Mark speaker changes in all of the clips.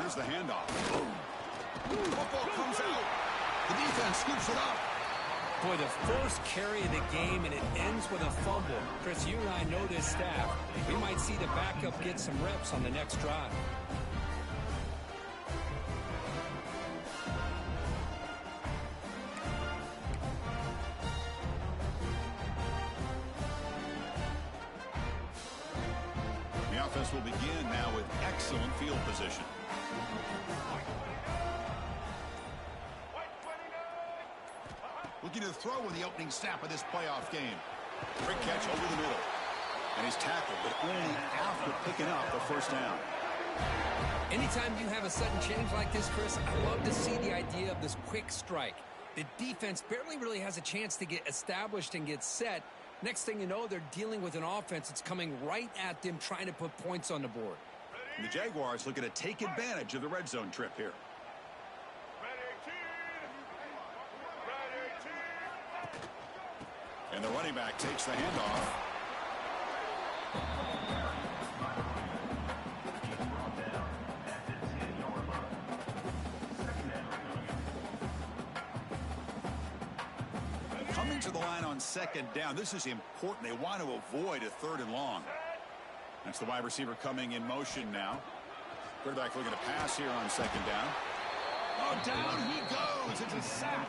Speaker 1: Here's the handoff. Football comes out. The defense scoops it up.
Speaker 2: Boy, the first carry of the game, and it ends with a fumble. Chris, you and I know this staff. We might see the backup get some reps on the next drive.
Speaker 1: The offense will begin now with excellent field position. Looking to throw in the opening snap of this playoff game. Quick catch over the middle. And he's tackled, but only after picking up the first down.
Speaker 2: Anytime you have a sudden change like this, Chris, I love to see the idea of this quick strike. The defense barely really has a chance to get established and get set. Next thing you know, they're dealing with an offense that's coming right at them, trying to put points on the board.
Speaker 1: And the Jaguars looking to take advantage of the red zone trip here. And the running back takes the handoff. Coming to the line on second down. This is important. They want to avoid a third and long. That's the wide receiver coming in motion now. Quarterback looking to pass here on second down. Oh, down he goes. It's a sack.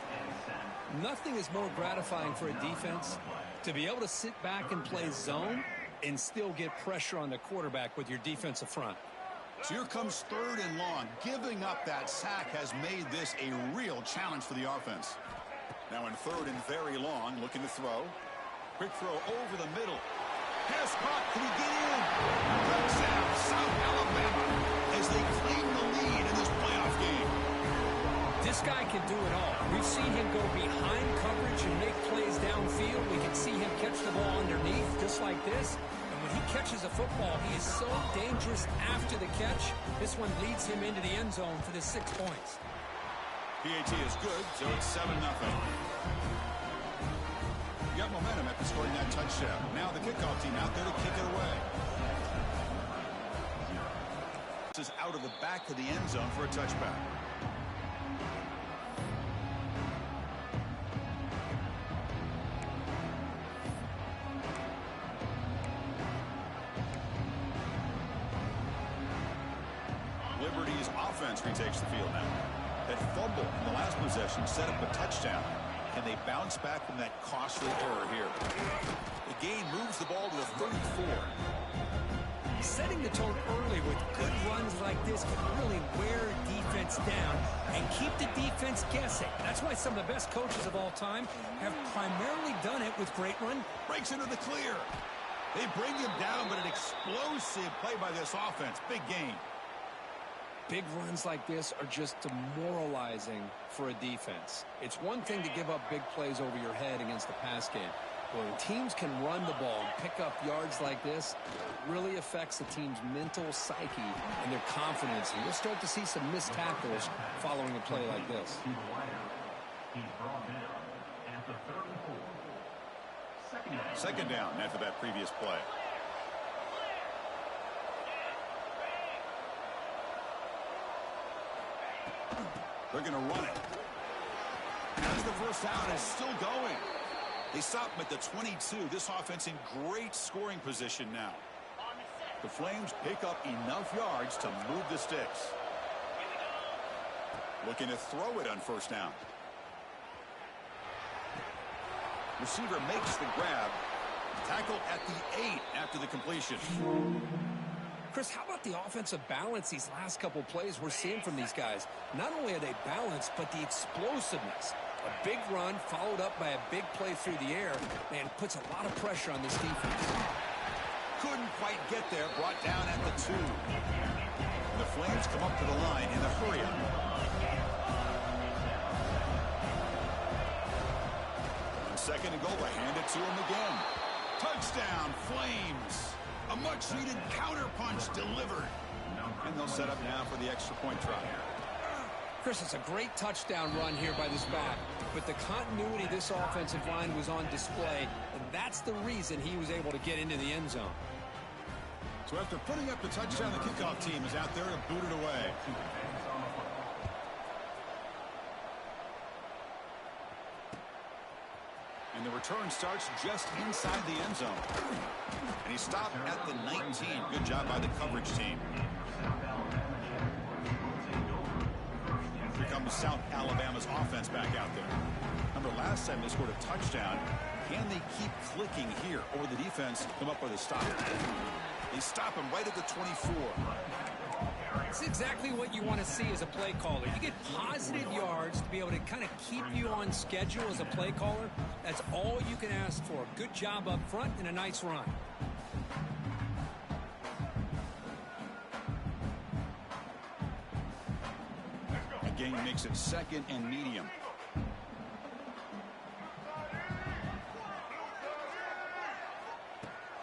Speaker 2: Nothing is more gratifying for a defense to be able to sit back and play zone and still get pressure on the quarterback with your defensive front.
Speaker 1: So here comes third and long. Giving up that sack has made this a real challenge for the offense. Now in third and very long, looking to throw. Quick throw over the middle. Pass caught. Can he get in? Touchdown, South Alabama, as they claim the lead in this playoff game.
Speaker 2: This guy can do it all. We've seen him go behind coverage and make plays downfield. We can see him catch the ball underneath just like this. And when he catches a football, he is so dangerous after the catch. This one leads him into the end zone for the 6 points.
Speaker 1: PAT is good, so it's 7-0. You got momentum after scoring that touchdown. Now the kickoff team out there to kick it away. This is out of the back of the end zone for a touchback. Liberty's offense retakes the field now. That fumble in the last possession set up a touchdown. And they bounce back from that costly error here. The gain moves the ball to the 34.
Speaker 2: Setting the tone early with good runs like this can really wear defense down and keep the defense guessing. That's why some of the best coaches of all time have primarily done it with great run.
Speaker 1: Breaks into the clear. They bring him down, but an explosive play by this offense. Big gain.
Speaker 2: Big runs like this are just demoralizing for a defense. It's one thing to give up big plays over your head against the pass game. But when teams can run the ball and pick up yards like this, it really affects the team's mental psyche and their confidence. And you'll start to see some missed tackles following a play like this.
Speaker 1: Second down after that previous play. They're going to run it. As the first down is still going. They stop him at the 22. This offense in great scoring position now. The Flames pick up enough yards to move the sticks. Looking to throw it on first down. Receiver makes the grab. Tackled at the 8 after the completion.
Speaker 2: Chris, how about the offensive balance these last couple plays we're seeing from these guys? Not only are they balanced, but the explosiveness. A big run followed up by a big play through the air, man, puts a lot of pressure on this defense.
Speaker 1: Couldn't quite get there, brought down at the 2. The Flames come up to the line in a hurry-up. On second and goal, they hand it to him again. Touchdown, Flames. A much-needed counter-punch delivered. And they'll set up now for the extra point try.
Speaker 2: Chris, it's a great touchdown run here by this back. But the continuity of this offensive line was on display, and that's the reason he was able to get into the end zone.
Speaker 1: So after putting up the touchdown, the kickoff team is out there to boot it away. And the return starts just inside the end zone. And he stopped at the 19. Good job by the coverage team. Here comes South Alabama's offense back out there. Remember, last time they scored a touchdown. Can they keep clicking here, or the defense come up with a stop? They stop him right at the 24.
Speaker 2: It's exactly what you want to see as a play caller. You get positive yards to be able to kind of keep you on schedule as a play caller. That's all you can ask for. Good job up front and a nice run.
Speaker 1: The game makes it 2nd and medium.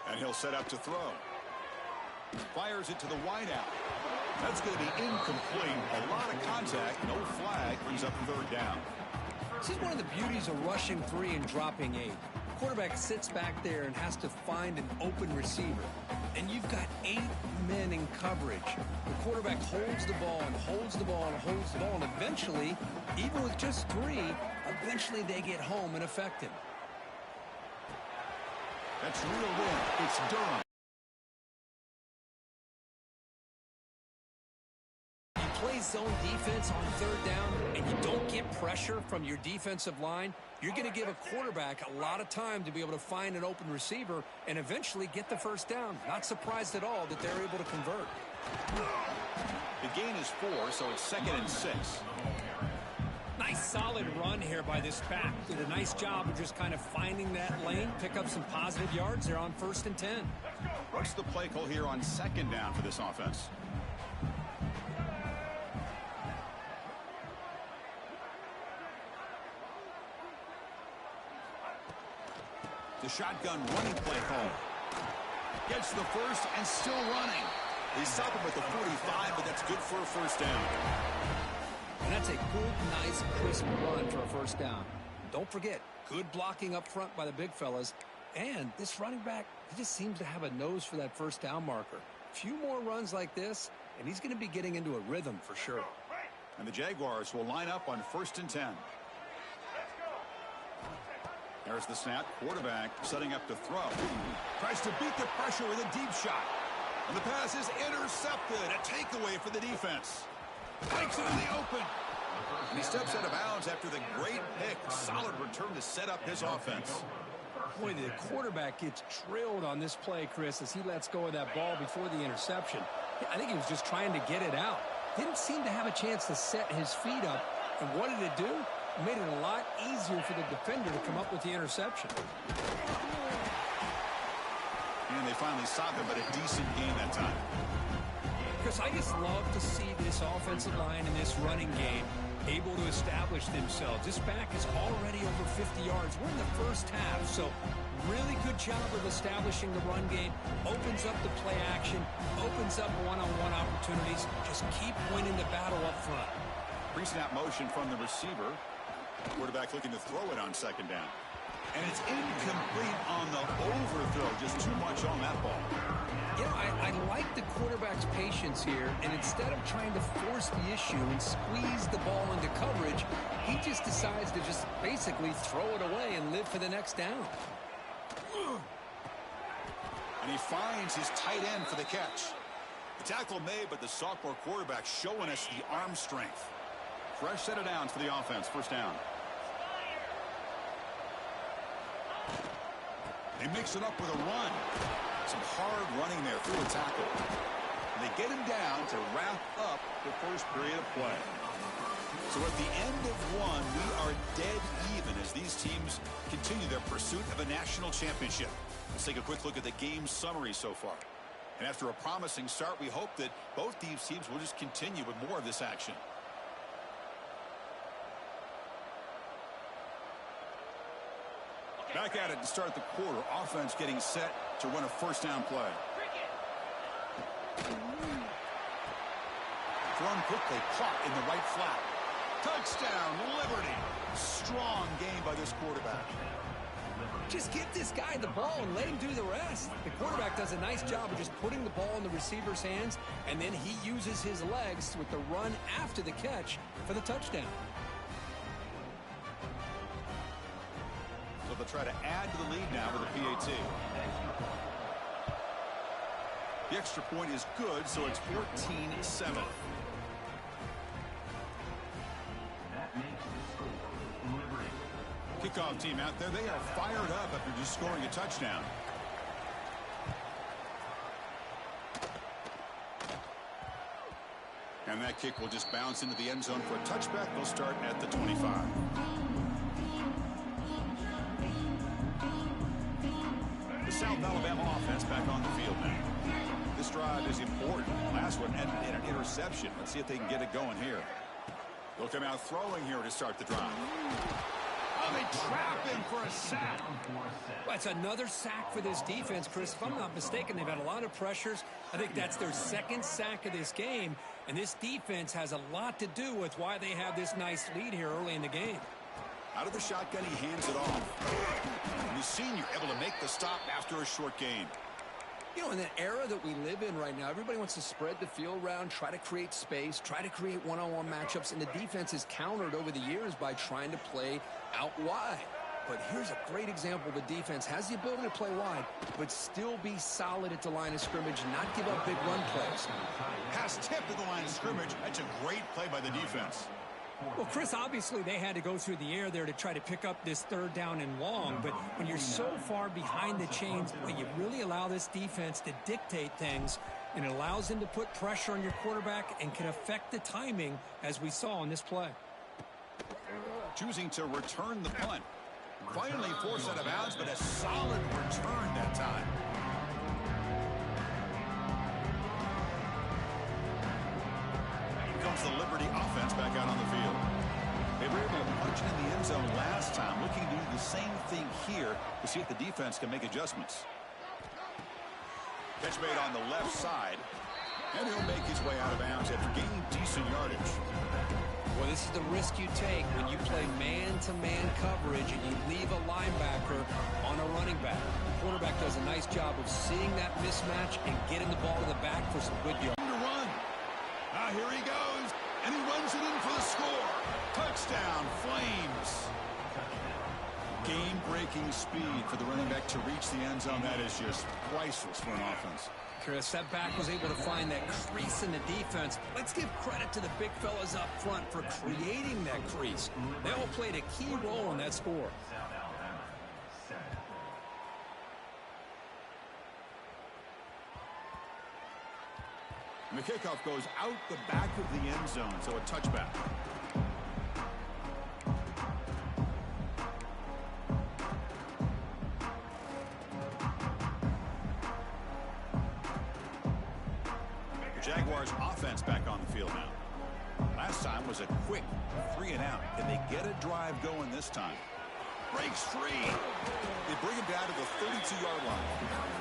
Speaker 1: And he'll set up to throw. Fires it to the wideout. That's going to be incomplete. A lot of contact. No flag. Brings up 3rd down.
Speaker 2: This is one of the beauties of rushing 3 and dropping 8. The quarterback sits back there and has to find an open receiver. And you've got 8 men in coverage. The quarterback holds the ball and holds the ball and holds the ball. And eventually, even with just 3, eventually they get home and affect him.
Speaker 1: That's real win. It's Durham.
Speaker 2: Play zone defense on 3rd down and you don't get pressure from your defensive line, you're going to give a quarterback a lot of time to be able to find an open receiver and eventually get the 1st down. Not surprised at all that they're able to convert.
Speaker 1: The gain is 4, so it's 2nd and 6.
Speaker 2: Nice solid run here by this back. Did a nice job of just kind of finding that lane, pick up some positive yards. They're on 1st and 10.
Speaker 1: What's the play call here on 2nd down for this offense? The shotgun running play call. Gets the 1st and still running. They stop him at the 45, but that's good for a 1st down.
Speaker 2: And that's a good, nice, crisp run for a 1st down. Don't forget, good blocking up front by the big fellas. And this running back, he just seems to have a nose for that 1st down marker. A few more runs like this, and he's going to be getting into a rhythm for sure.
Speaker 1: And the Jaguars will line up on 1st and 10. There's the snap. Quarterback setting up to throw. Tries to beat the pressure with a deep shot. And the pass is intercepted. A takeaway for the defense. Takes it in the open. And he steps out of bounds after the great pick. Solid return to set up his offense.
Speaker 2: Boy, the quarterback gets drilled on this play, Chris, as he lets go of that ball before the interception. I think he was just trying to get it out. Didn't seem to have a chance to set his feet up. And what did it do? Made it a lot easier for the defender to come up with the interception.
Speaker 1: And they finally stop him, but a decent gain that time.
Speaker 2: Chris, I just love to see this offensive line and this running game able to establish themselves. This back is already over 50 yards. We're in the 1st half, so really good job of establishing the run game. Opens up the play action, opens up one-on-one opportunities. Just keep winning the battle up front.
Speaker 1: Pre-snap motion from the receiver. Quarterback looking to throw it on 2nd down. And it's incomplete on the overthrow. Just too much on that ball.
Speaker 2: You know, I like the quarterback's patience here, and instead of trying to force the issue and squeeze the ball into coverage, he just decides to just basically throw it away and live for the next down.
Speaker 1: And he finds his tight end for the catch. The tackle made, but the sophomore quarterback showing us the arm strength. Fresh set of downs for the offense. 1st down. They mix it up with a run. Some hard running there through a tackle. And they get him down to wrap up the 1st period of play. So at the end of 1, we are dead even as these teams continue their pursuit of a national championship. Let's take a quick look at the game summary so far. And after a promising start, we hope that both these teams will just continue with more of this action. Back at it to start the quarter. Offense getting set to run a 1st down play. Thrown quickly, caught in the right flat. Touchdown, Liberty. Strong game by this quarterback.
Speaker 2: Just give this guy the ball and let him do the rest. The quarterback does a nice job of just putting the ball in the receiver's hands, and then he uses his legs with the run after the catch for the touchdown.
Speaker 1: So they'll try to add to the lead now with a PAT. The extra point is good, so it's 14-7. Kickoff team out there, they are fired up after just scoring a touchdown. And that kick will just bounce into the end zone for a touchback. They'll start at the 25. The South Alabama offense back on the field now. This drive is important. Last one ended in an interception. Let's see if they can get it going here. They'll come out throwing here to start the drive. Oh, they trap him for a sack.
Speaker 2: Well, it's another sack for this defense, Chris. If I'm not mistaken, they've had a lot of pressures. I think that's their second sack of this game. And this defense has a lot to do with why they have this nice lead here early in the game.
Speaker 1: Out of the shotgun, he hands it off. And the senior able to make the stop after a short gain.
Speaker 2: You know, in the era that we live in right now, everybody wants to spread the field around, try to create space, try to create one-on-one matchups, and the defense is countered over the years by trying to play out wide. But here's a great example. The defense has the ability to play wide, but still be solid at the line of scrimmage, not give up big run plays.
Speaker 1: Pass tipped at the line of scrimmage. That's a great play by the defense.
Speaker 2: Well, Chris, obviously they had to go through the air there to try to pick up this third down and long, but when you're so far behind the chains, well, you really allow this defense to dictate things, and it allows them to put pressure on your quarterback and can affect the timing, as we saw in this play.
Speaker 1: Choosing to return the punt. Finally forced out of bounds, but a solid return that time. Comes the Liberty offense back out on the field. They were able to punch it in the end zone last time, looking to do the same thing here to see if the defense can make adjustments. Catch made on the left side, and he'll make his way out of bounds after gaining decent yardage.
Speaker 2: Well, this is the risk you take when you play man-to-man coverage and you leave a linebacker on a running back. The quarterback does a nice job of seeing that mismatch and getting the ball to the back for some good yards.
Speaker 1: Here he goes, and he runs it in for the score. Touchdown, Flames. Game-breaking speed for the running back to reach the end zone. That is just priceless for an offense.
Speaker 2: Chris, that back was able to find that crease in the defense. Let's give credit to the big fellas up front for creating that crease. They all played a key role in that score.
Speaker 1: And the kickoff goes out the back of the end zone, so a touchback. The Jaguars offense back on the field now. Last time was a quick 3-and-out. Can they get a drive going this time? Breaks free. They bring him down to the 32-yard line.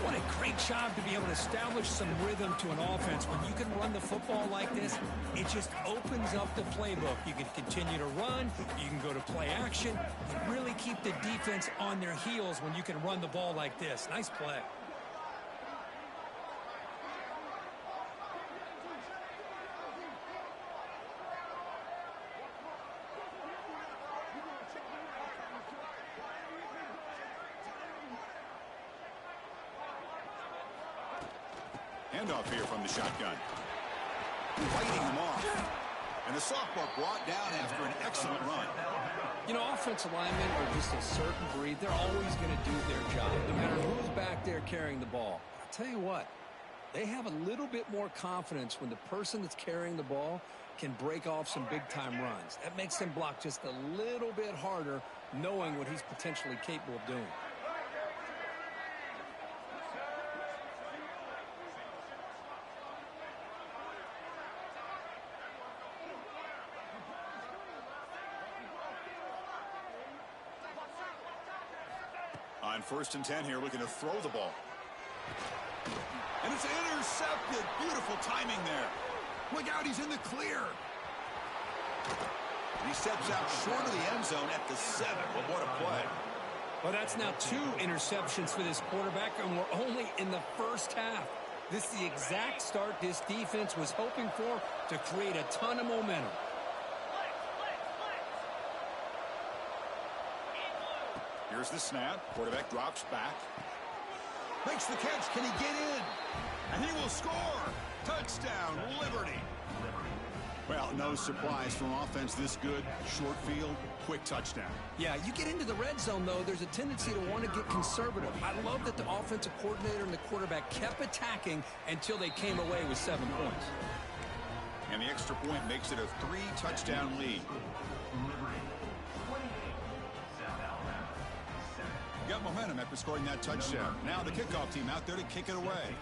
Speaker 2: What a great job to be able to establish some rhythm to an offense. When you can run the football like this, it just opens up the playbook. You can continue to run. You can go to play action. You really keep the defense on their heels when you can run the ball like this. Nice play.
Speaker 1: Handoff here from the shotgun. Fighting him off. And the sophomore brought down after an excellent run.
Speaker 2: You know, offensive linemen are just a certain breed. They're always going to do their job, no matter who's back there carrying the ball. I'll tell you what, they have a little bit more confidence when the person that's carrying the ball can break off some big-time runs. That makes him block just a little bit harder, knowing what he's potentially capable of doing.
Speaker 1: On 1st and 10 here, looking to throw the ball. And it's intercepted. Beautiful timing there. Look out, he's in the clear. And he steps out short of the end zone at the 7. Well, what a play.
Speaker 2: Well, that's now 2 interceptions for this quarterback, and we're only in the first half. This is the exact start this defense was hoping for to create a ton of momentum.
Speaker 1: Here's the snap. Quarterback drops back. Makes the catch. Can he get in? And he will score. Touchdown, Liberty. Well, no surprise from offense this good. Short field, quick touchdown.
Speaker 2: Yeah, you get into the red zone, though, there's a tendency to want to get conservative. I love that the offensive coordinator and the quarterback kept attacking until they came away with 7 points.
Speaker 1: And the extra point makes it a 3-touchdown lead. Got momentum after scoring that touchdown. Now the kickoff team out there to kick it away.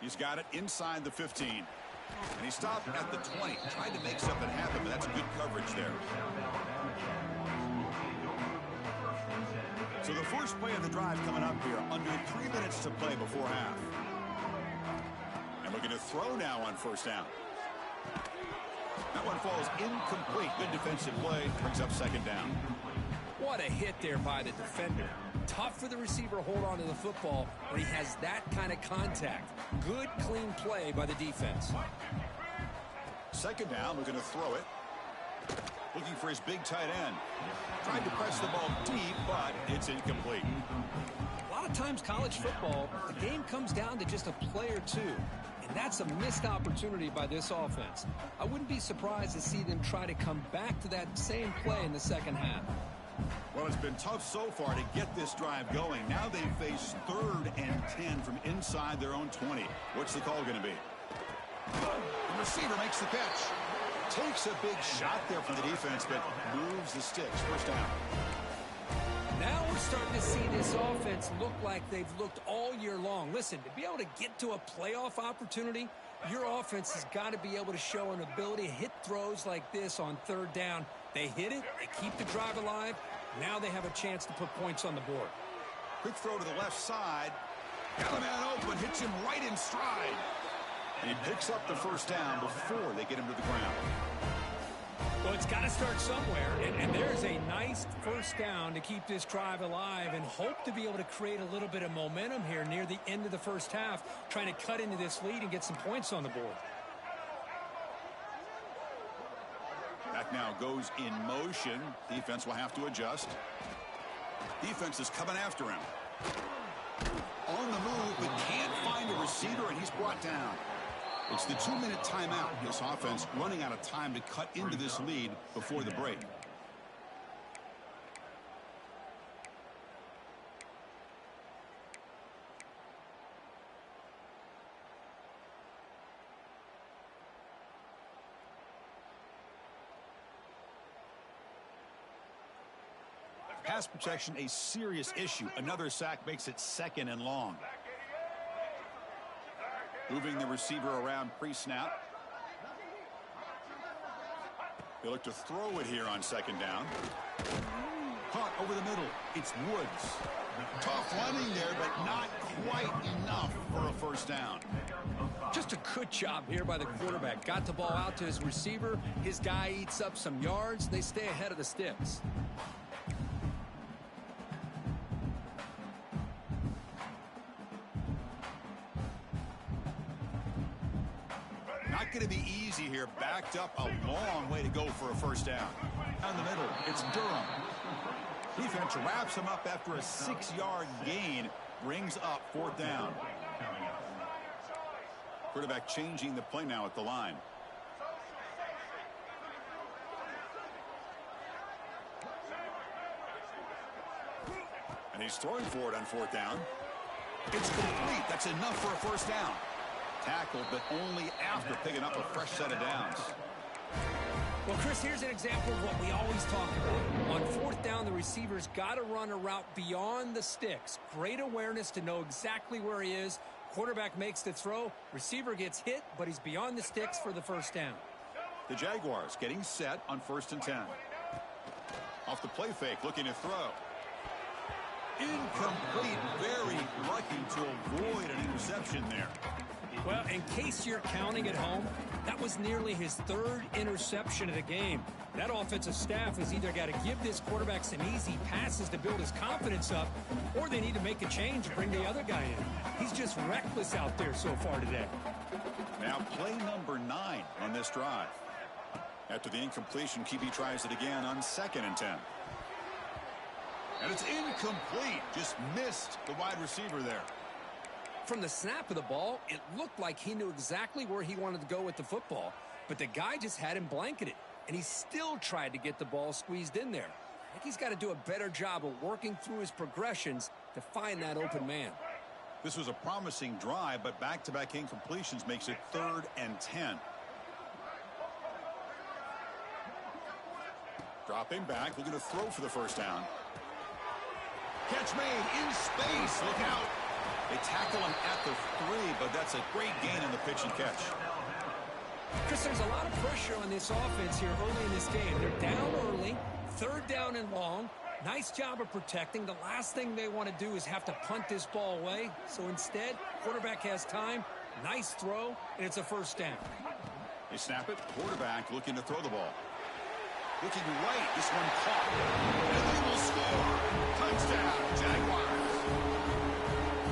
Speaker 1: He's got it inside the 15. And he stopped at the 20. Tried to make something happen, but that's good coverage there. So the first play of the drive coming up here. Under 3 minutes to play before half. And looking to throw now on first down. That one falls incomplete. Good defensive play. Brings up second down.
Speaker 2: What a hit there by the defender. Tough for the receiver to hold on to the football when he has that kind of contact. Good, clean play by the defense.
Speaker 1: Second down, looking to throw it. Looking for his big tight end. Tried to press the ball deep, but it's incomplete.
Speaker 2: A lot of times college football, the game comes down to just a play or two. And that's a missed opportunity by this offense. I wouldn't be surprised to see them try to come back to that same play in the second half.
Speaker 1: Well, it's been tough so far to get this drive going. Now they face 3rd and 10 from inside their own 20. What's the call going to be? The receiver makes the catch. Takes a big shot there from the defense, but moves the sticks. First down.
Speaker 2: Now we're starting to see this offense look like they've looked all year long. Listen, to be able to get to a playoff opportunity, your offense has got to be able to show an ability to hit throws like this on 3rd down. They hit it, they keep the drive alive. Now they have a chance to put points on the board.
Speaker 1: Quick throw to the left side. Got a man open, hits him right in stride. And he picks up the first down before they get him to the ground.
Speaker 2: Well, it's got to start somewhere, and there's a nice first down to keep this drive alive and hope to be able to create a little bit of momentum here near the end of the first half, trying to cut into this lead and get some points on the board.
Speaker 1: Back now goes in motion. Defense will have to adjust. Defense is coming after him. On the move, but can't find a receiver, and he's brought down. It's the 2-minute timeout. This offense running out of time to cut into this lead before the break. Pass protection, a serious issue. Another sack makes it 2nd and long. Moving the receiver around pre-snap. They look to throw it here on 2nd down. Caught over the middle. It's Woods. Tough running there, but not quite enough for a first down.
Speaker 2: Just a good job here by the quarterback. Got the ball out to his receiver. His guy eats up some yards. They stay ahead of the sticks.
Speaker 1: Not going to be easy here. Backed up a long way to go for a first down. Down the middle, it's Durham. Defense wraps him up after a 6-yard gain. Brings up 4th down. Quarterback changing the play now at the line. And he's throwing for it on 4th down. It's complete. That's enough for a first down. Tackled, but only after picking up a fresh set of downs.
Speaker 2: Well, Chris, here's an example of what we always talk about. On 4th down, the receiver's got to run a route beyond the sticks. Great awareness to know exactly where he is. Quarterback makes the throw. Receiver gets hit, but he's beyond the sticks for the first down.
Speaker 1: The Jaguars getting set on 1st and 10. Off the play fake, looking to throw. Incomplete. Very lucky to avoid an interception there.
Speaker 2: Well, in case you're counting at home, that was nearly his third interception of the game. That offensive staff has either got to give this quarterback some easy passes to build his confidence up, or they need to make a change and bring the other guy in. He's just reckless out there so far today.
Speaker 1: Now play number 9 on this drive. After the incompletion, QB tries it again on 2nd and 10. And it's incomplete. Just missed the wide receiver there.
Speaker 2: From the snap of the ball, it looked like he knew exactly where he wanted to go with the football, but the guy just had him blanketed, and he still tried to get the ball squeezed in there. I think he's got to do a better job of working through his progressions to find that open man.
Speaker 1: This was a promising drive, but back-to-back incompletions makes it 3rd and 10. Dropping back, looking to throw for the first down. Catch made in space. Look out. They tackle him at the 3, but that's a great gain in the pitch and catch.
Speaker 2: Chris, there's a lot of pressure on this offense here early in this game. They're down early, 3rd down and long. Nice job of protecting. The last thing they want to do is have to punt this ball away. So instead, quarterback has time. Nice throw, and it's a first down.
Speaker 1: They snap it. Quarterback looking to throw the ball. Looking right. This one caught. And they will score. Touchdown, Jaguars.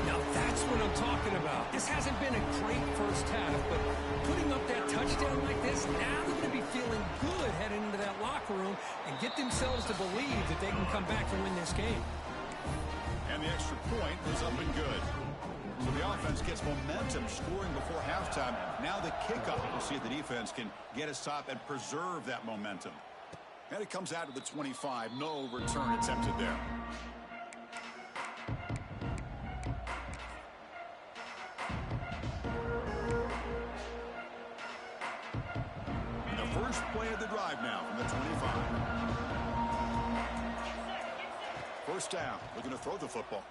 Speaker 2: Now that's what I'm talking about. This hasn't been a great first half, but putting up that touchdown like this, now they're going to be feeling good heading into that locker room and get themselves to believe that they can come back and win this game.
Speaker 1: And the extra point was up and good. So the offense gets momentum scoring before halftime. Now the kickoff. We'll see if the defense can get a stop and preserve that momentum. And it comes out to the 25. No return attempted there. And the first play of the drive now from the 25. First down. Looking to throw the football.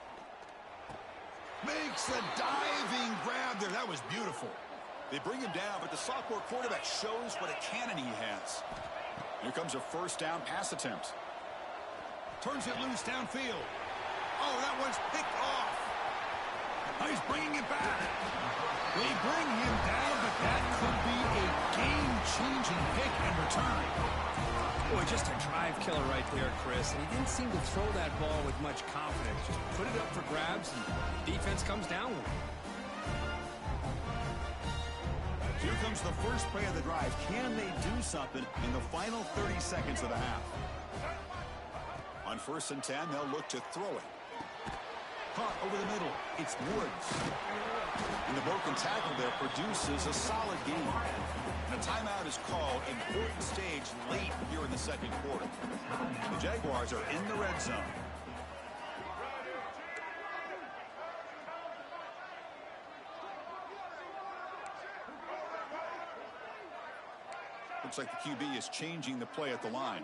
Speaker 1: Makes a diving grab there. That was beautiful. They bring him down, but the sophomore quarterback shows what a cannon he has. Here comes a first down pass attempt. Turns it loose downfield. Oh, that one's picked off. Now he's bringing it back. They bring him down, but that could be a game-changing pick and return.
Speaker 2: Boy, just a drive killer right there, Chris. And he didn't seem to throw that ball with much confidence. Just put it up for grabs, and defense comes down with it.
Speaker 1: Here comes the first play of the drive. Can they do something in the final 30 seconds of the half? On 1st and 10, they'll look to throw it. Caught over the middle. It's Woods. And the broken tackle there produces a solid gain. And a timeout is called. Important stage late here in the second quarter. The Jaguars are in the red zone. Looks like the QB is changing the play at the line.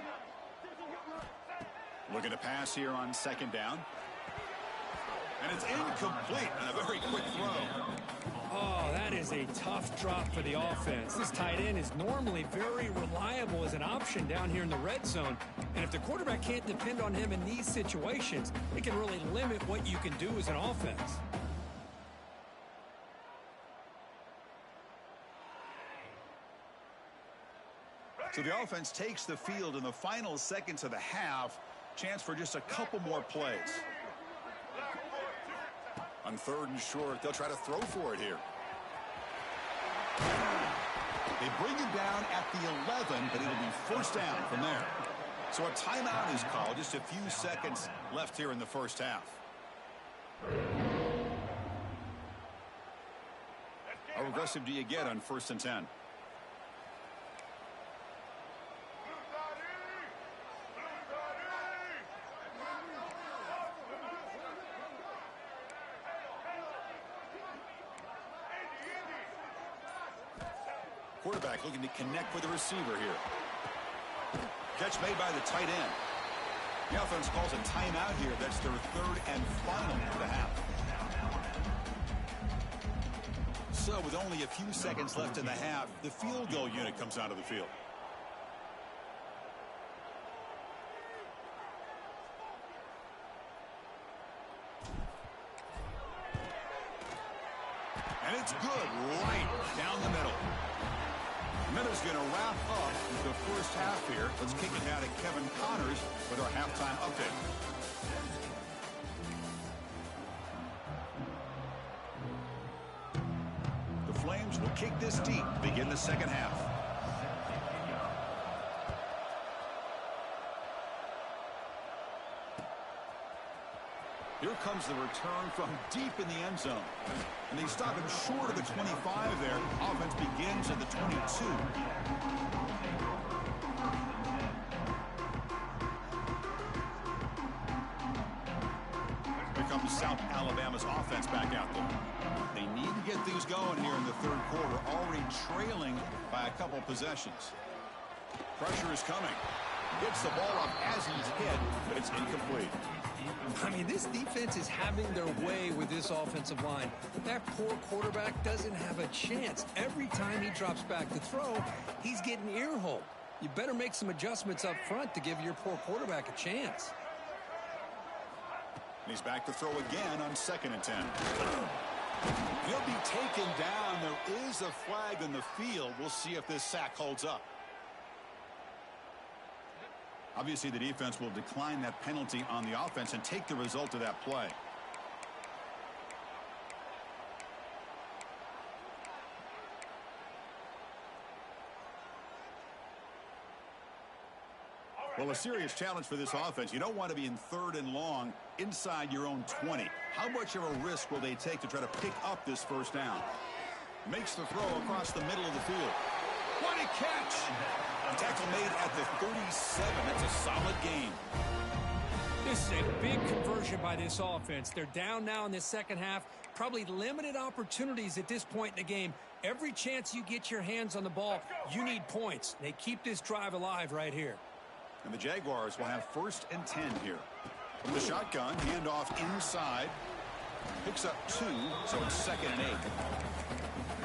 Speaker 1: Looking to pass here on 2nd down. And it's incomplete and a very quick throw.
Speaker 2: Oh, that is a tough drop for the offense. This tight end is normally very reliable as an option down here in the red zone. And if the quarterback can't depend on him in these situations, it can really limit what you can do as an offense.
Speaker 1: So the offense takes the field in the final seconds of the half. Chance for just a couple more plays. On 3rd and short, they'll try to throw for it here. They bring him down at the 11, but it'll be first down from there. So a timeout is called. Just a few seconds left here in the first half. How aggressive do you get on 1st and 10? Quarterback looking to connect with the receiver here. Catch made by the tight end. The offense calls a timeout here. That's their 3rd and final of the half. So with only a few seconds left in the half, the field goal unit comes out of the field. And it's good right down the middle. And that is going to wrap up the first half here. Let's kick it now to Kevin Connors with our halftime update. The Flames will kick this deep, begin the second half. Here comes the return from deep in the end zone. And they stop him short of the 25 there. Offense begins at the 22. Here comes South Alabama's offense back out there. They need to get things going here in the third quarter, already trailing by a couple possessions. Pressure is coming. Hits the ball up as he's hit, but it's incomplete.
Speaker 2: I mean, this defense is having their way with this offensive line. That poor quarterback doesn't have a chance. Every time he drops back to throw, he's getting ear-holed. You better make some adjustments up front to give your poor quarterback a chance.
Speaker 1: And he's back to throw again on 2nd and 10. He'll be taken down. There is a flag in the field. We'll see if this sack holds up. Obviously, the defense will decline that penalty on the offense and take the result of that play. Well, a serious challenge for this offense. You don't want to be in 3rd and long inside your own 20. How much of a risk will they take to try to pick up this first down? Makes the throw across the middle of the field. What a catch! A tackle made at the 37. That's a solid gain.
Speaker 2: This is a big conversion by this offense. They're down now in the second half. Probably limited opportunities at this point in the game. Every chance you get your hands on the ball, you need points. They keep this drive alive right here.
Speaker 1: And the Jaguars will have 1st and 10 here. From the shotgun, handoff inside. Picks up 2, so it's 2nd and 8.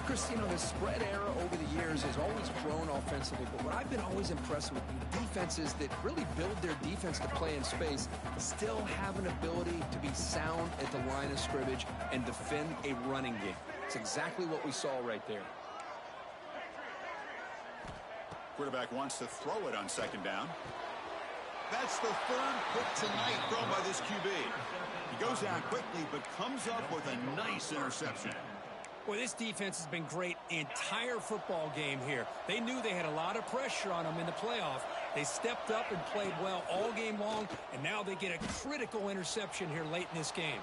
Speaker 2: Chris, you know, the spread era over the years has always grown offensively, but what I've been always impressed with defenses that really build their defense to play in space still have an ability to be sound at the line of scrimmage and defend a running game. It's exactly what we saw right there.
Speaker 1: Quarterback wants to throw it on 2nd down. That's the 3rd pick tonight thrown by this QB. He goes down quickly, but comes up with a nice interception.
Speaker 2: Well, this defense has been great the entire football game here. They knew they had a lot of pressure on them in the playoff. They stepped up and played well all game long, and now they get a critical interception here late in this game.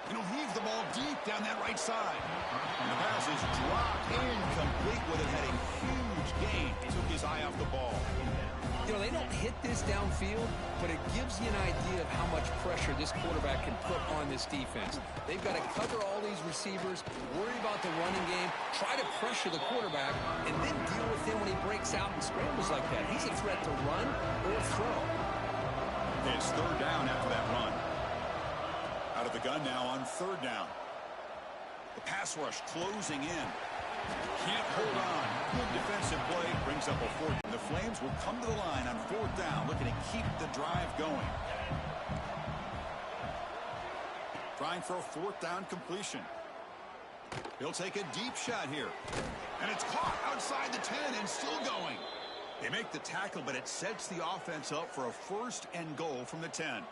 Speaker 1: And he'll heave the ball deep down that right side. And the pass is dropped incomplete with it had a huge gain. He took his eye off the ball.
Speaker 2: You know, they don't hit this downfield, but it gives you an idea of how much pressure this quarterback can put on this defense. They've got to cover all these receivers, worry about the running game, try to pressure the quarterback, and then deal with him when he breaks out and scrambles like that. He's a threat to run or throw.
Speaker 1: It's 3rd down after that run. Out of the gun now on 3rd down. The pass rush closing in. Can't hold on. Good defensive play. Brings up a 4th. The Flames will come to the line on 4th down, looking to keep the drive going. Trying for a 4th down completion. He'll take a deep shot here. And it's caught outside the 10 and still going. They make the tackle, but it sets the offense up for a 1st and goal from the 10.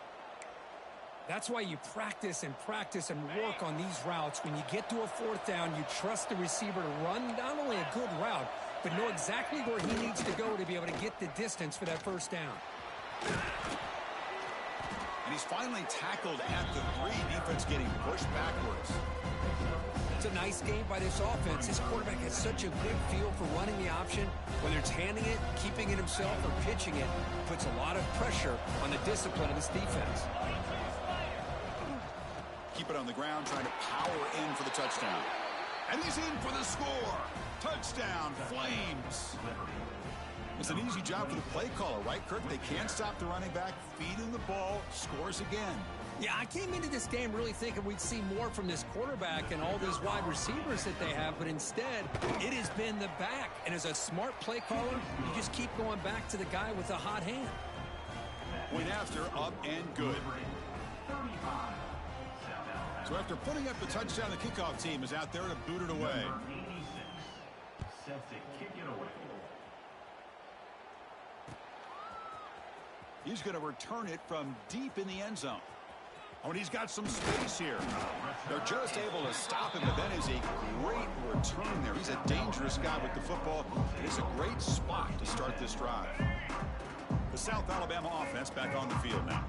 Speaker 2: That's why you practice and work on these routes. When you get to a 4th down, you trust the receiver to run not only a good route, but know exactly where he needs to go to be able to get the distance for that 1st down.
Speaker 1: And he's finally tackled at the 3. Defense getting pushed backwards.
Speaker 2: It's a nice game by this offense. This quarterback has such a good feel for running the option. Whether it's handing it, keeping it himself, or pitching it, puts a lot of pressure on the discipline of this defense.
Speaker 1: Keep it on the ground, trying to power in for the touchdown. And he's in for the score. Touchdown, Flames. It's an easy job for the play caller, right, Kirk? They can't stop the running back, feed him the ball, scores again.
Speaker 2: Yeah, I came into this game really thinking we'd see more from this quarterback and all these wide receivers that they have, but instead, it has been the back. And as a smart play caller, you just keep going back to the guy with the hot hand.
Speaker 1: Point after, up and good. So after putting up the touchdown, the kickoff team is out there to boot it away.
Speaker 3: Set to kick it away.
Speaker 1: He's going to return it from deep in the end zone. Oh, and he's got some space here. They're just able to stop him, but that is a great return there. He's a dangerous guy with the football. It is a great spot to start this drive. The South Alabama offense back on the field now.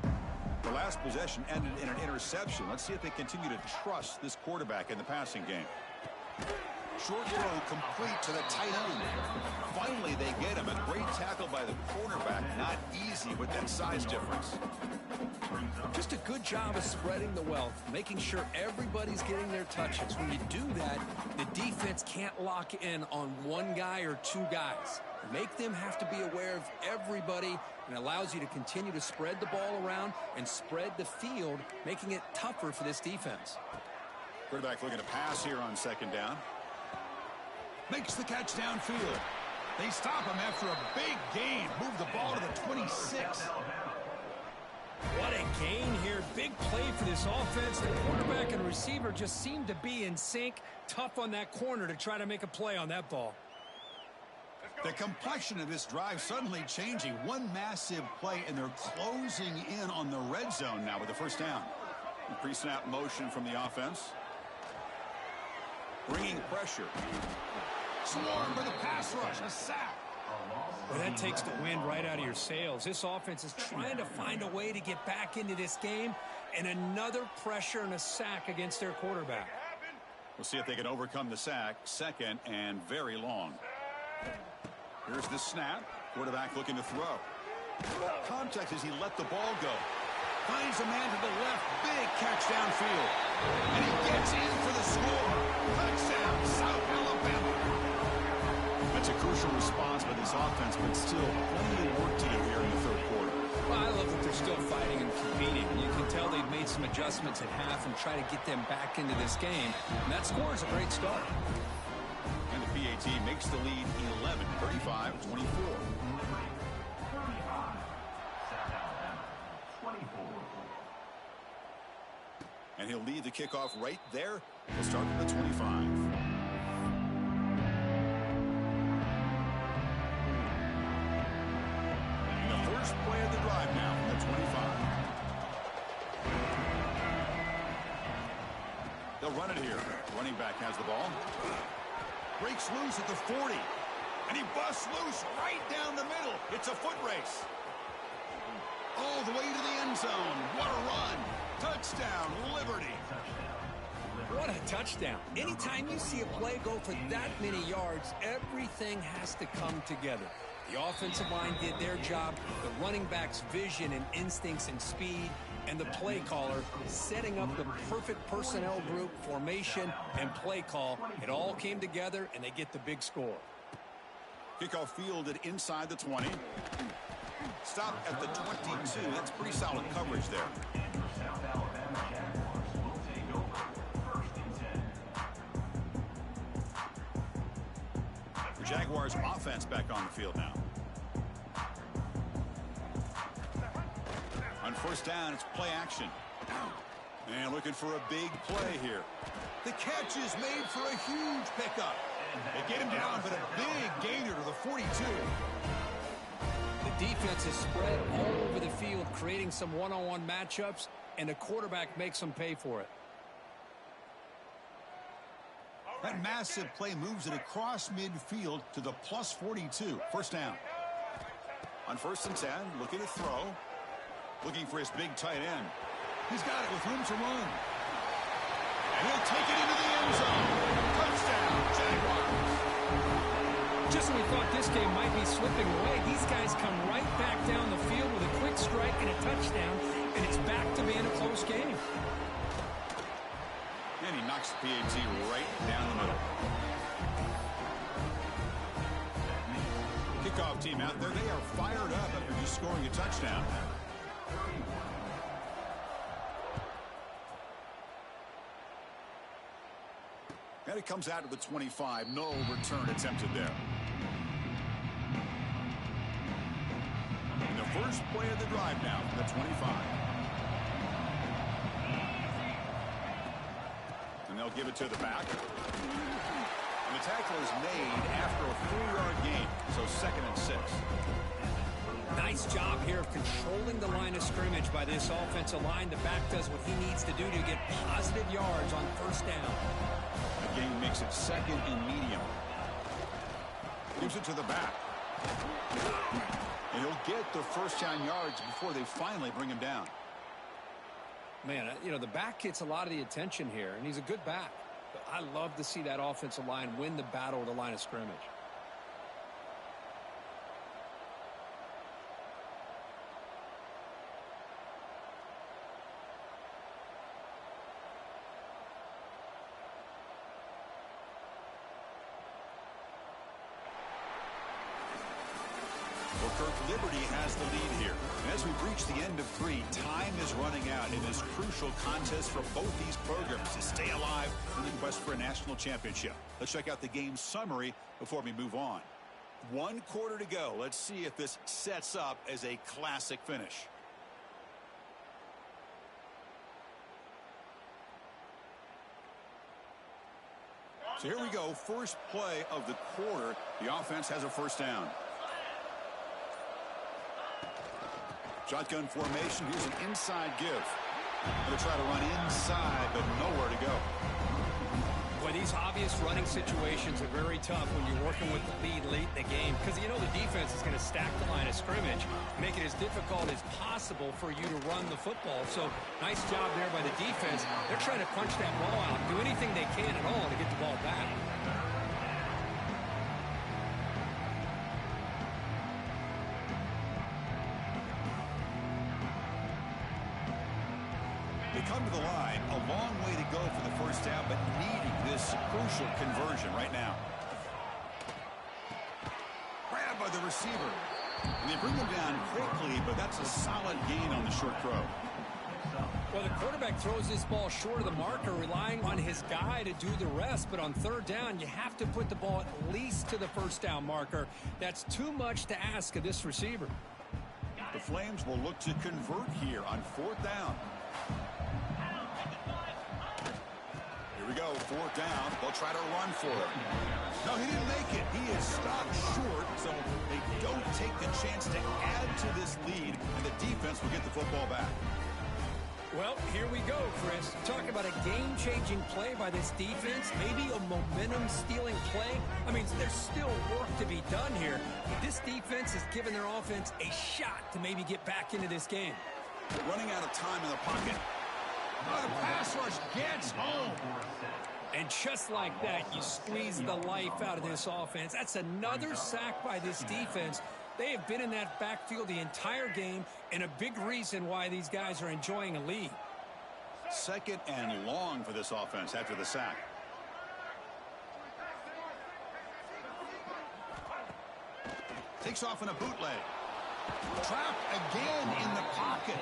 Speaker 1: The last possession ended in an interception. Let's see if they continue to trust this quarterback in the passing game. Short throw complete to the tight end. Finally, they get him. A great tackle by the cornerback. Not easy with that size difference.
Speaker 2: Just a good job of spreading the wealth, making sure everybody's getting their touches. When you do that, the defense can't lock in on one guy or two guys. Make them have to be aware of everybody, and allows you to continue to spread the ball around and spread the field, making it tougher for this defense.
Speaker 1: Quarterback looking to pass here on second down. Makes the catch downfield. They stop him after a big gain. Move the ball to the 26.
Speaker 2: What a gain here. Big play for this offense. The quarterback and receiver just seem to be in sync. Tough on that corner to try to make a play on that ball.
Speaker 1: The complexion of this drive suddenly changing. One massive play, and they're closing in on the red zone now with the first down. Pre-snap motion from the offense. Bringing pressure. Swarm for the pass rush. A sack.
Speaker 2: Well, that takes the wind right out of your sails. This offense is trying to find a way to get back into this game, and another pressure and a sack against their quarterback.
Speaker 1: We'll see if they can overcome the sack. Second and very long. Here's the snap. Quarterback looking to throw. Contact as he let the ball go. Finds a man to the left. Big catch downfield. And he gets in for the score. Touchdown, South Alabama. That's a crucial response by this offense, but still plenty of work to do here in the third quarter.
Speaker 2: Well, I love that they're still fighting and competing. You can tell they've made some adjustments at half and try to get them back into this game. And that score is a great start.
Speaker 1: And the PAT makes the lead 11, 35-24. And he'll lead the kickoff right there. He'll start at the 25. And the first play of the drive now from the 25. They'll run it here. Running back has the ball. Breaks loose at the 40. And he busts loose right down the middle. It's a foot race. All the way to the end zone. What a run. Touchdown, Liberty.
Speaker 2: What a touchdown. Anytime you see a play go for that many yards, everything has to come together. The offensive line did their job, the running back's vision and instincts and speed, and the play caller setting up the perfect personnel group, formation, and play call. It all came together, and they get the big score.
Speaker 1: Kickoff fielded inside the 20. Stop at the 22. That's pretty solid coverage there. The Jaguars offense back on the field now. On first down, it's play action. And looking for a big play here. The catch is made for a huge pickup. They get him down, but a big gainer to the 42.
Speaker 2: The defense is spread all over the field, creating some one-on-one matchups, and the quarterback makes them pay for it.
Speaker 1: That massive play moves it across midfield to the plus 42. First down. On first and 10, looking to throw. Looking for his big tight end. He's got it with room to run. And he'll take it into the end zone. Touchdown, Jaguars.
Speaker 2: Just when we thought this game might be slipping away, these guys come right back down the field with a quick strike and a touchdown, and it's back to being a close game.
Speaker 1: And he knocks the PAT right down the middle. Kickoff team out there, they are fired up after just scoring a touchdown. And it comes out to the 25. No return attempted there. And the first play of the drive now from the 25. They'll give it to the back. And the tackle is made after a 4-yard gain, so 2nd and 6.
Speaker 2: Nice job here of controlling the line of scrimmage by this offensive line. The back does what he needs to do to get positive yards on 1st down.
Speaker 1: The game makes it 2nd and medium. Gives it to the back. And he'll get the 1st down yards before they finally bring him down.
Speaker 2: Man, you know, the back gets a lot of the attention here, and he's a good back. But I love to see that offensive line win the battle of the line of scrimmage.
Speaker 1: Well, Kirk, Liberty has the lead here. And as we reach the end of 3, time is running out in this crucial contest for both these programs to stay alive in the quest for a national championship. Let's check out the game summary before we move on. 1 quarter to go. Let's see if this sets up as a classic finish. So here we go. First play of the quarter. The offense has a 1st down. Shotgun formation. Here's an inside give. Going to try to run inside, but nowhere to go.
Speaker 2: Boy, these obvious running situations are very tough when you're working with the lead late in the game, because you know the defense is going to stack the line of scrimmage, make it as difficult as possible for you to run the football. So nice job there by the defense. They're trying to punch that ball out, do anything they can at all to get the ball back.
Speaker 1: They come to the line, a long way to go for the 1st down, but needing this crucial conversion right now. Grabbed by the receiver. And they bring him down quickly, but that's a solid gain on the short throw.
Speaker 2: Well, the quarterback throws this ball short of the marker, relying on his guy to do the rest. But on 3rd down, you have to put the ball at least to the 1st down marker. That's too much to ask of this receiver.
Speaker 1: The Flames will look to convert here on 4th down. Here we go, 4th down. They'll try to run for it. No, he didn't make it. He is stopped short, so they don't take the chance to add to this lead, and the defense will get the football back.
Speaker 2: Well, here we go, Chris. Talk about a game-changing play by this defense, maybe a momentum-stealing play. I mean, there's still work to be done here. But this defense has given their offense a shot to maybe get back into this game.
Speaker 1: Running out of time in the pocket. Oh, the pass rush gets home.
Speaker 2: And just like that, you squeeze the life out of this offense. That's another sack by this defense. They have been in that backfield the entire game, and a big reason why these guys are enjoying a lead.
Speaker 1: 2nd and long for this offense after the sack. Takes off in a bootleg. Trapped again in the pocket.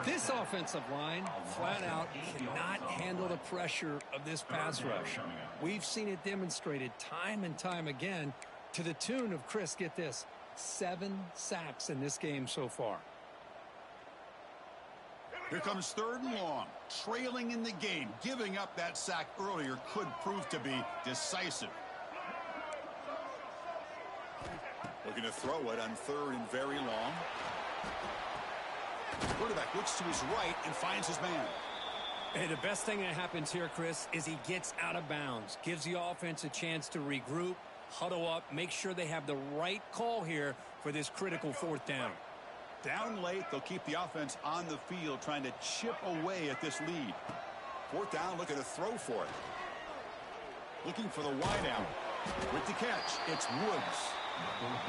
Speaker 2: This offensive line, flat out, cannot handle the pressure of this pass rush. We've seen it demonstrated time and time again to the tune of, Chris, get this, 7 sacks in this game so far.
Speaker 1: Here comes 3rd and long. Trailing in the game. Giving up that sack earlier could prove to be decisive. Looking to throw it on 3rd and very long. Quarterback looks to his right and finds his man.
Speaker 2: Hey, the best thing that happens here, Chris, is he gets out of bounds. Gives the offense a chance to regroup, huddle up, make sure they have the right call here for this critical 4th down.
Speaker 1: Down late, they'll keep the offense on the field trying to chip away at this lead. 4th down, looking to throw for it. Looking for the wide out. With the catch, it's Woods.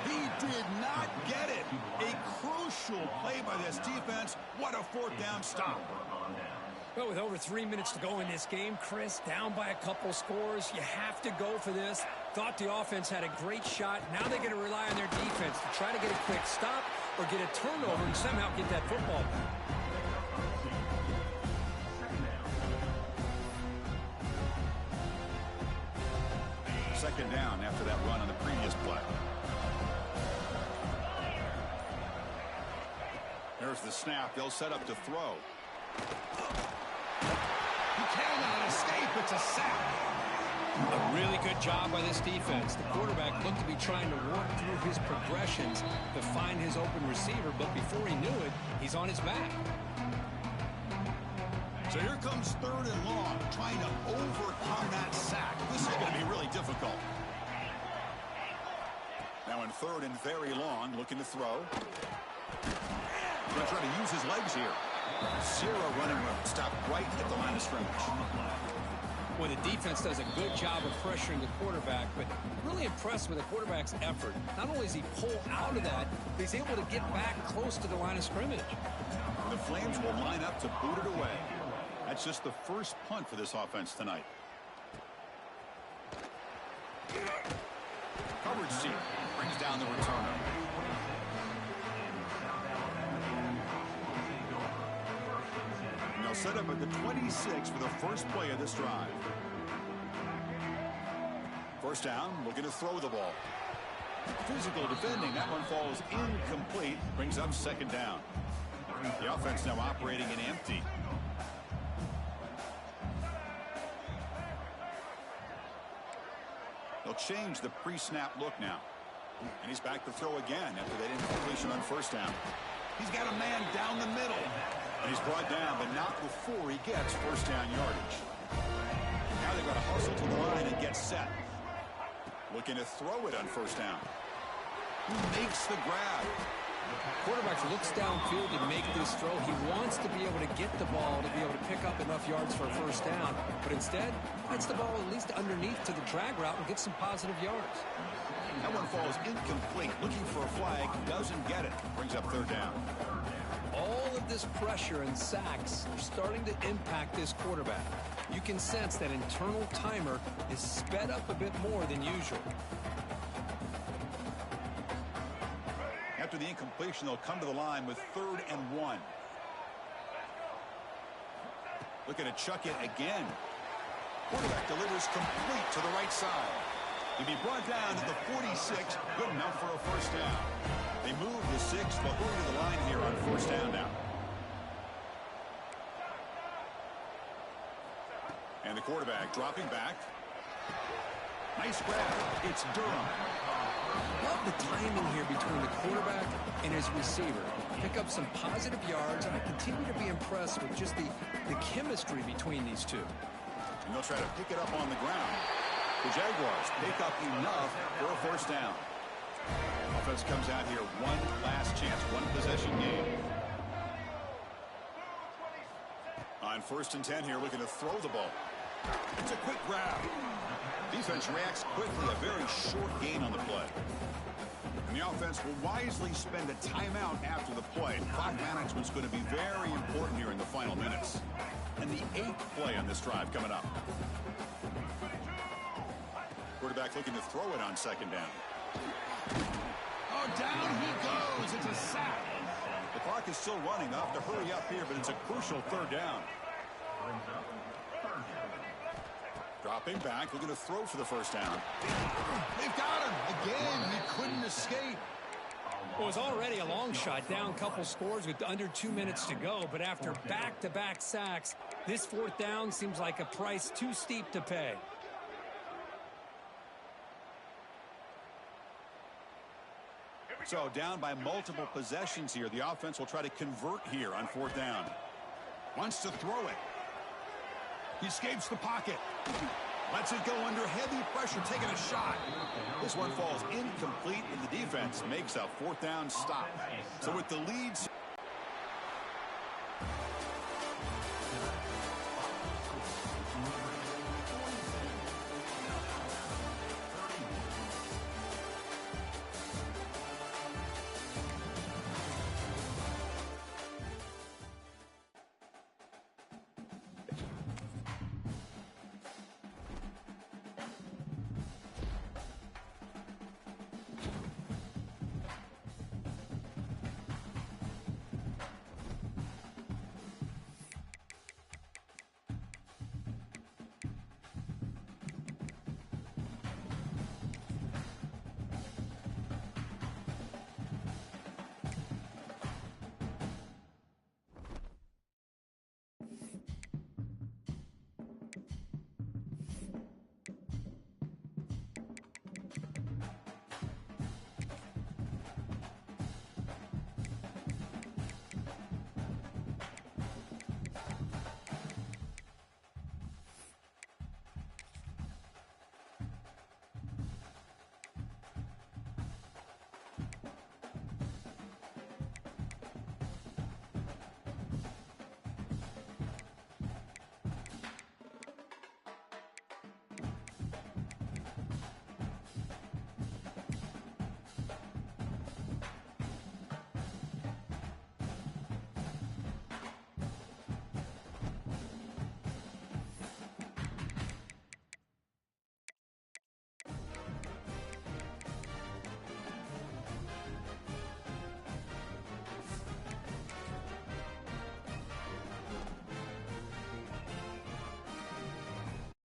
Speaker 1: He did not get it. A crucial play by this defense. What a 4th down stop.
Speaker 2: Well, with over 3 minutes to go in this game, Chris, down by a couple scores, you have to go for this. Thought the offense had a great shot. Now they're going to rely on their defense to try to get a quick stop or get a turnover and somehow get that football back.
Speaker 1: Second down after that run on the previous play. There's the snap. They'll set up to throw. He cannot escape. It's a sack.
Speaker 2: A really good job by this defense. The quarterback looked to be trying to work through his progressions to find his open receiver, but before he knew it, he's on his back.
Speaker 1: So here comes 3rd and long, trying to overcome that sack. This is going to be really difficult. Now in 3rd and very long, looking to throw. Going to try to use his legs here. Zero running room. Stop right at the line of scrimmage.
Speaker 2: Well, the defense does a good job of pressuring the quarterback, but really impressed with the quarterback's effort. Not only does he pull out of that, but he's able to get back close to the line of scrimmage.
Speaker 1: The Flames will line up to boot it away. That's just the first punt for this offense tonight. Coverage seat brings down the returner. And they'll set up at the 26 for the first play of this drive. First down, looking to throw the ball. Physical defending, that one falls incomplete, brings up 2nd down. The offense now operating in empty. They'll change the pre-snap look now. And he's back to throw again after that incompletion on first down. He's got a man down the middle. And he's brought down, but not before he gets first down yardage. Now they've got to hustle to the line and get set. Looking to throw it on first down. He makes the grab.
Speaker 2: Quarterback looks downfield to make this throw. He wants to be able to get the ball to be able to pick up enough yards for a first down. But instead, gets the ball at least underneath to the drag route and gets some positive yards.
Speaker 1: That one falls incomplete. Looking for a flag. Doesn't get it. Brings up 3rd down.
Speaker 2: All of this pressure and sacks are starting to impact this quarterback. You can sense that internal timer is sped up a bit more than usual.
Speaker 1: After the incompletion, they'll come to the line with 3rd and 1. Looking to chuck it again. Quarterback delivers complete to the right side. He'll be brought down to the 46. Good enough for a first down. They move the 6. They'll go to the line here on first down now. And the quarterback dropping back. Nice grab. It's Durham.
Speaker 2: Love the timing here between the quarterback and his receiver. Pick up some positive yards, and I continue to be impressed with just the chemistry between these two.
Speaker 1: And they'll try to pick it up on the ground. The Jaguars pick up enough for a first down. Offense comes out here, one last chance, one possession game. On 1st and 10 here, looking to throw the ball. It's a quick grab. Defense reacts quickly, a very short gain on the play. And the offense will wisely spend a timeout after the play. Clock management's going to be very important here in the final minutes. And the 8th play on this drive coming up. Quarterback looking to throw it on 2nd down. Oh, down he goes. It's a sack. The clock is still running. They'll have to hurry up here, but it's a crucial 3rd down. Dropping back, looking to throw for the first down. They've got him. Again, he couldn't escape.
Speaker 2: Well, it was already a long shot, down a couple scores with under 2 minutes to go, but after back-to-back sacks, this 4th down seems like a price too steep to pay.
Speaker 1: So down by multiple possessions here. The offense will try to convert here on 4th down. Wants to throw it. He escapes the pocket. Lets it go under heavy pressure, taking a shot. This one falls incomplete, and the defense makes a 4th down stop. So with the lead